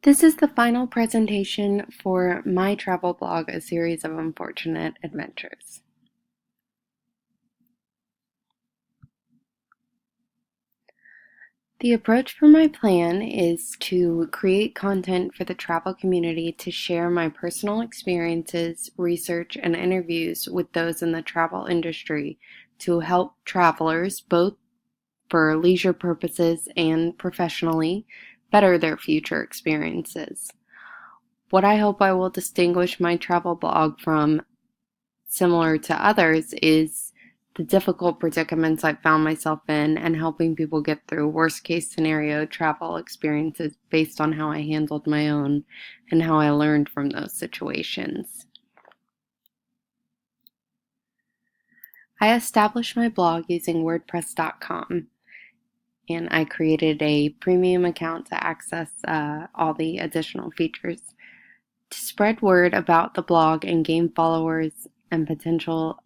This is the final presentation for my travel blog, A Series of Unfortunate Adventures. The approach for my plan is to create content for the travel community to share my personal experiences, research, and interviews with those in the travel industry to help travelers, both for leisure purposes and professionally, better their future experiences. What I hope I will distinguish my travel blog from, similar to others, is the difficult predicaments I've found myself in and helping people get through worst case scenario travel experiences based on how I handled my own and how I learned from those situations. I established my blog using WordPress.com, and I created a premium account to access all the additional features. To spread word about the blog and gain followers and potential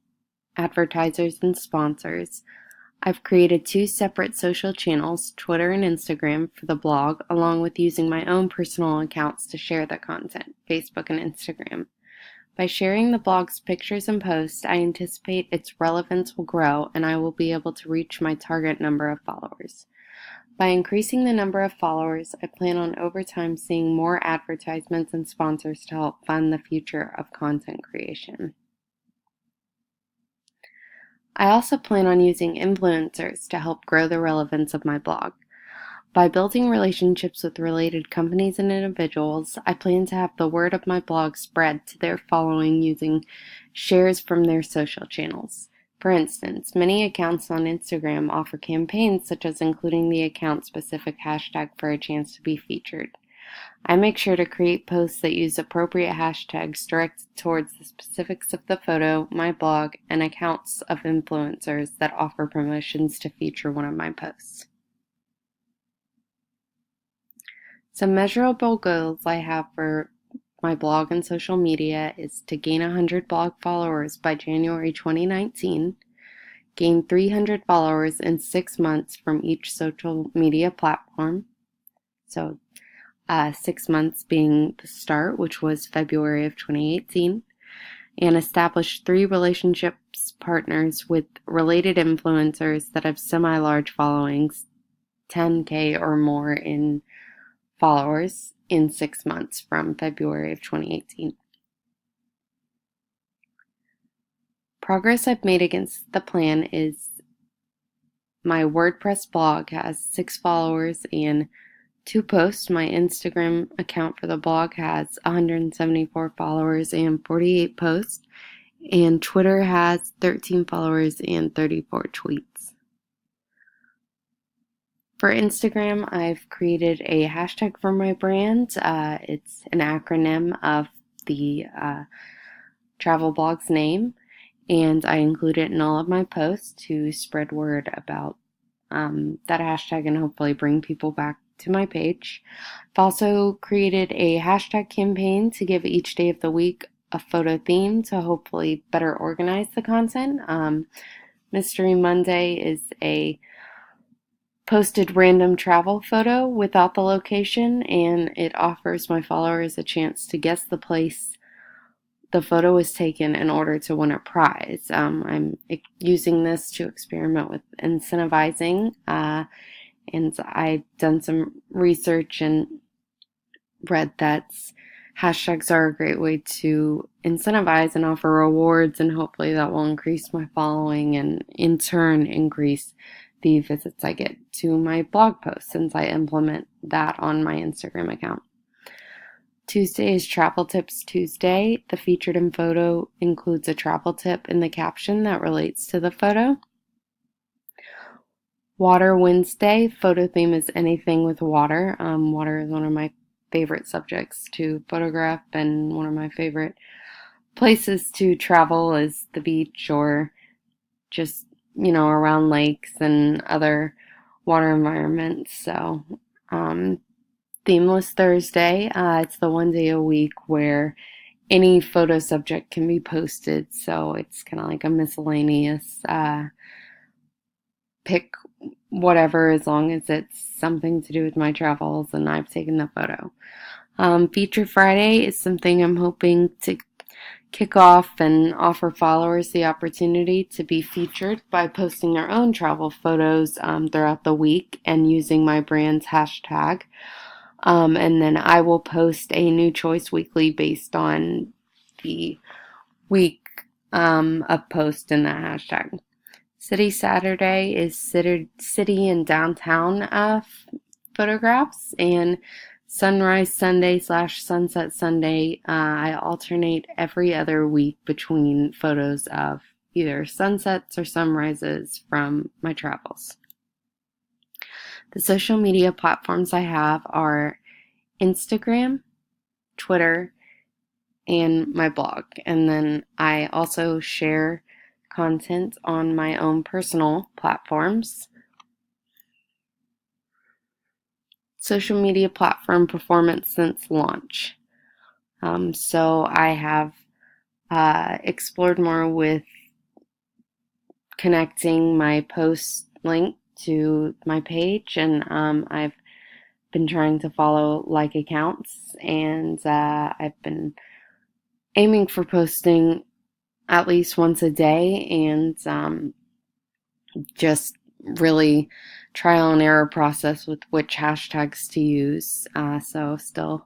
advertisers and sponsors, I've created 2 separate social channels, Twitter and Instagram, for the blog, along with using my own personal accounts to share the content, Facebook and Instagram. By sharing the blog's pictures and posts, I anticipate its relevance will grow and I will be able to reach my target number of followers. By increasing the number of followers, I plan on over time seeing more advertisements and sponsors to help fund the future of content creation. I also plan on using influencers to help grow the relevance of my blog. By building relationships with related companies and individuals, I plan to have the word of my blog spread to their following using shares from their social channels. For instance, many accounts on Instagram offer campaigns such as including the account-specific hashtag for a chance to be featured. I make sure to create posts that use appropriate hashtags directed towards the specifics of the photo, my blog, and accounts of influencers that offer promotions to feature one of my posts. Some measurable goals I have for my blog and social media is to gain 100 blog followers by January 2019, gain 300 followers in 6 months from each social media platform, so 6 months being the start, which was February of 2018, and establish 3 relationships partners with related influencers that have semi-large followings, 10K or more in followers, in 6 months from February of 2018. Progress I've made against the plan is my WordPress blog has 6 followers and 2 posts. My Instagram account for the blog has 174 followers and 48 posts, and Twitter has 13 followers and 34 tweets. For Instagram, I've created a hashtag for my brand. It's an acronym of the travel blog's name, and I include it in all of my posts to spread word about that hashtag and hopefully bring people back to my page. I've also created a hashtag campaign to give each day of the week a photo theme to hopefully better organize the content. Mystery Monday is a posted random travel photo without the location, and it offers my followers a chance to guess the place the photo was taken in order to win a prize. I'm using this to experiment with incentivizing, and I've done some research and read that hashtags are a great way to incentivize and offer rewards, and hopefully that will increase my following and in turn increase the visits I get to my blog posts since I implement that on my Instagram account. Tuesday is Travel Tips Tuesday. The featured in photo includes a travel tip in the caption that relates to the photo. Water Wednesday, photo theme is anything with water. Water is one of my favorite subjects to photograph, and one of my favorite places to travel is the beach or just, around lakes and other water environments. So, Themeless Thursday, it's the one day a week where any photo subject can be posted, so it's kind of like a miscellaneous pick whatever as long as it's something to do with my travels and I've taken the photo. Feature Friday is something I'm hoping to kick off and offer followers the opportunity to be featured by posting their own travel photos throughout the week and using my brand's hashtag. And then I will post a new choice weekly based on the week of post in that hashtag. City Saturday is city and downtown photographs, and Sunrise Sunday / Sunset Sunday, I alternate every other week between photos of either sunsets or sunrises from my travels. The social media platforms I have are Instagram, Twitter, and my blog. And then I also share content on my own personal platforms. Social media platform performance since launch. So I have explored more with connecting my post link to my page, and I've been trying to follow like accounts, and I've been aiming for posting at least once a day, and just really trial and error process with which hashtags to use. So still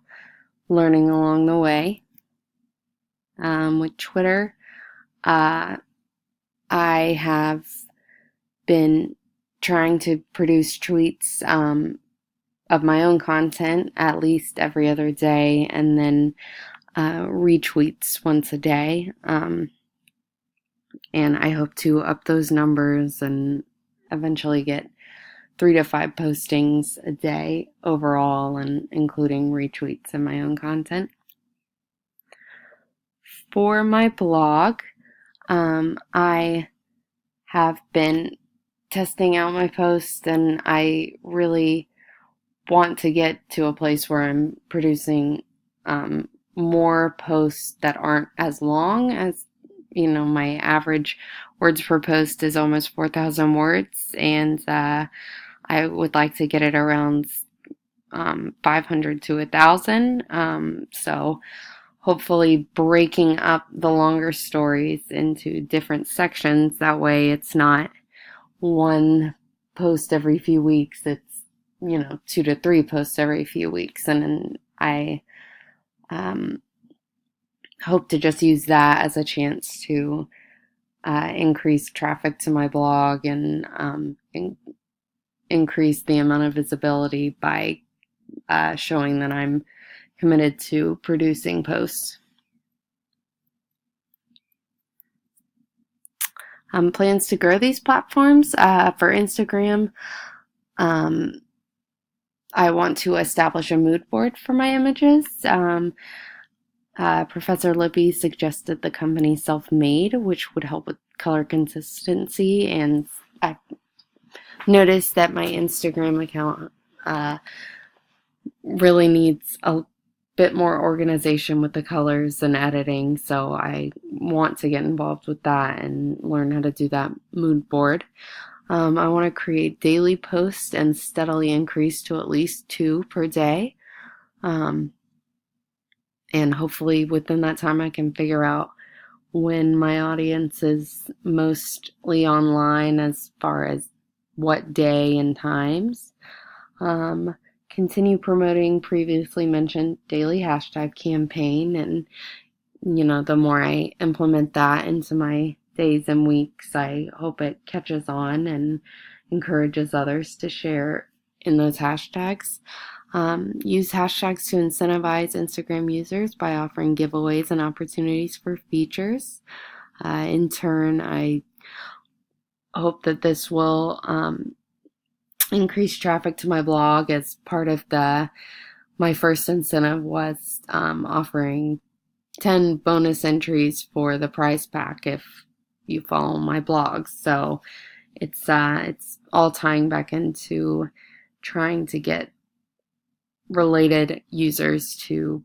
learning along the way. With Twitter, I have been trying to produce tweets of my own content at least every other day, and then retweets once a day. And I hope to up those numbers and eventually get 3 to 5 postings a day overall, and including retweets of my own content. For my blog, I have been testing out my posts, and I really want to get to a place where I'm producing more posts that aren't as long as, my average words per post is almost 4,000 words, and I would like to get it around 500 to 1,000. So hopefully breaking up the longer stories into different sections. That way it's not one post every few weeks. It's, 2 to 3 posts every few weeks. And then I hope to just use that as a chance to increase traffic to my blog and increase the amount of visibility by showing that I'm committed to producing posts. Plans to grow these platforms. For Instagram, I want to establish a mood board for my images. Professor Libby suggested the company Self-Made, which would help with color consistency, and I noticed that my Instagram account really needs a bit more organization with the colors and editing, so I want to get involved with that and learn how to do that mood board. I want to create daily posts and steadily increase to at least 2 per day. And hopefully within that time I can figure out when my audience is mostly online as far as what day and times. Continue promoting previously mentioned daily hashtag campaign, and the more I implement that into my days and weeks, I hope it catches on and encourages others to share in those hashtags. Use hashtags to incentivize Instagram users by offering giveaways and opportunities for features. In turn, I hope that this will increase traffic to my blog. As part of my first incentive was offering 10 bonus entries for the prize pack if you follow my blog. So it's all tying back into trying to get related users to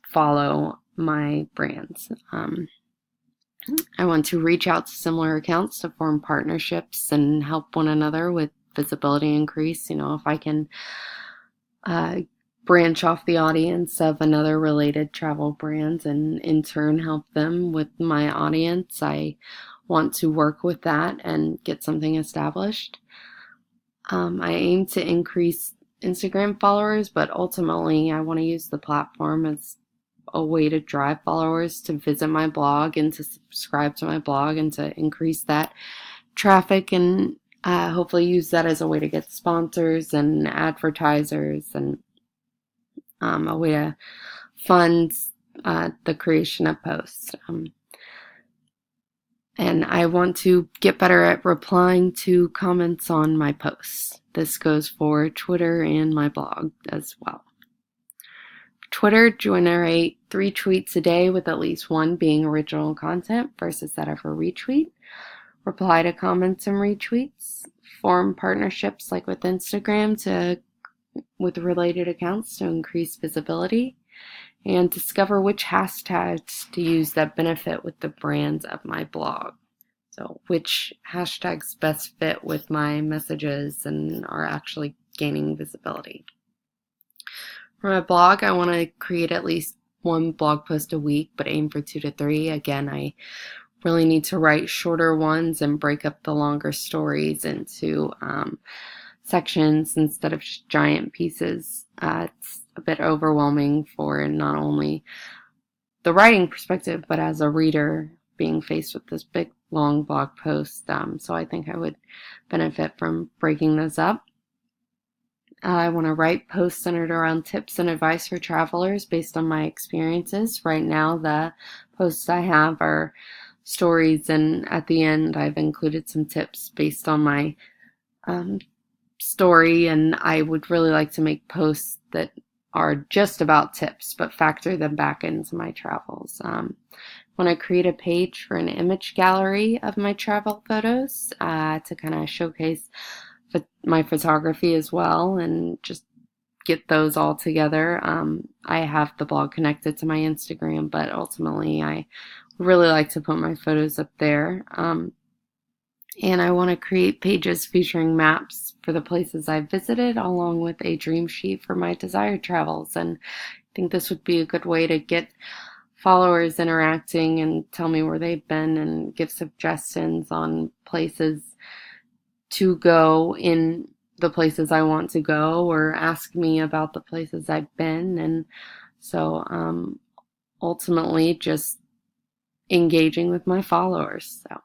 follow my brands. I want to reach out to similar accounts to form partnerships and help one another with visibility increase. If I can branch off the audience of another related travel brand and in turn help them with my audience. I want to work with that and get something established. I aim to increase Instagram followers, but ultimately I want to use the platform as a way to drive followers to visit my blog and to subscribe to my blog and to increase that traffic and hopefully use that as a way to get sponsors and advertisers and a way to fund the creation of posts. And I want to get better at replying to comments on my posts. This goes for Twitter and my blog as well. Twitter, generate 3 tweets a day with at least 1 being original content versus that of a retweet. Reply to comments and retweets. Form partnerships like with Instagram with related accounts to increase visibility. And discover which hashtags to use that benefit with the brands of my blog. So which hashtags best fit with my messages and are actually gaining visibility. For my blog, I want to create at least 1 blog post a week, but aim for 2 to 3. Again, I really need to write shorter ones and break up the longer stories into sections instead of just giant pieces. It's a bit overwhelming for not only the writing perspective, but as a reader being faced with this big, long blog post. So I think I would benefit from breaking those up. I want to write posts centered around tips and advice for travelers based on my experiences. Right now, the posts I have are stories, and at the end, I've included some tips based on my story, and I would really like to make posts that are just about tips, but factor them back into my travels. When I create a page for an image gallery of my travel photos to kind of showcase my photography as well and just get those all together. I have the blog connected to my Instagram, but ultimately I really like to put my photos up there. And I want to create pages featuring maps for the places I've visited along with a dream sheet for my desired travels. And I think this would be a good way to get followers interacting and tell me where they've been and give suggestions on places to go in the places I want to go or ask me about the places I've been. And so ultimately just engaging with my followers. So